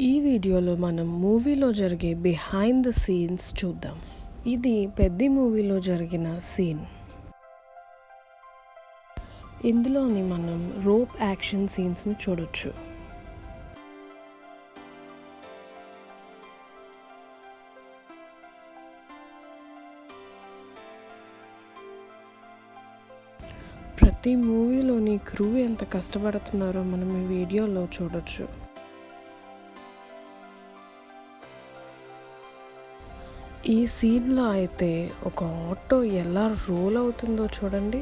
ఈ వీడియోలో మనం మూవీలో జరిగే బిహైండ్ ద సీన్స్ చూద్దాం. ఇది పెద్ది మూవీలో జరిగిన సీన్. ఇందులోని మనం రోప్ యాక్షన్ సీన్స్ని చూడొచ్చు. ప్రతి మూవీలోని క్రూ ఎంత కష్టపడుతున్నారో మనం ఈ వీడియోలో చూడొచ్చు. ఈ సీన్లో అయితే ఒక ఆటో ఎలా రోల్ అవుతుందో చూడండి.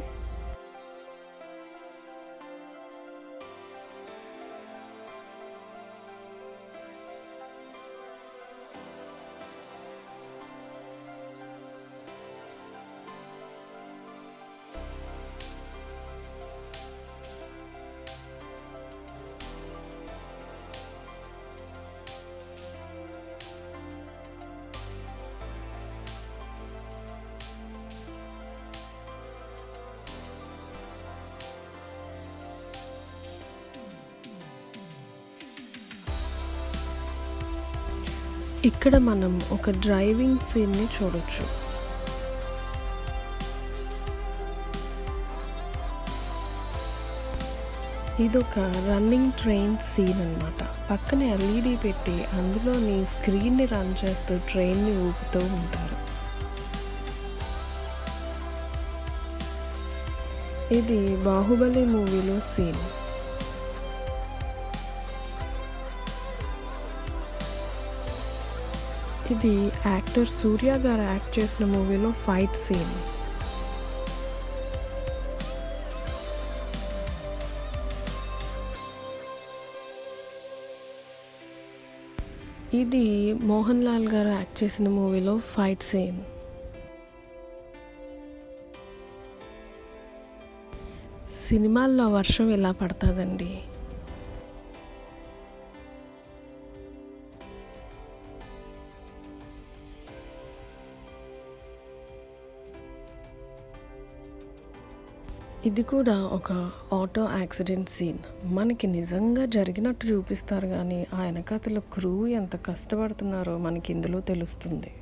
ఇక్కడ మనం ఒక డ్రైవింగ్ సీన్ని చూడొచ్చు. ఇదొక రన్నింగ్ ట్రైన్ సీన్ అన్నమాట. పక్కన ఎల్ఈడి పెట్టి అందులోని స్క్రీన్ని రన్ చేస్తూ ట్రైన్ని ఊపుతూ ఉంటారు. ఇది బాహుబలి మూవీలో సీన్. ఇది యాక్టర్ సూర్య గారు యాక్ట్ చేసిన మూవీలో ఫైట్ సీన్. ఇది మోహన్ లాల్ గారు యాక్ట్ చేసిన మూవీలో ఫైట్ సీన్. సినిమాల్లో వర్షం ఇలా పడుతుందండి. ఇది కూడా ఒక ఆటో యాక్సిడెంట్ సీన్. మనకి నిజంగా జరిగినట్టు చూపిస్తారు కానీ ఆ వెనకాతల క్రూ ఎంత కష్టపడుతున్నారో మనకి ఇందులో తెలుస్తుంది.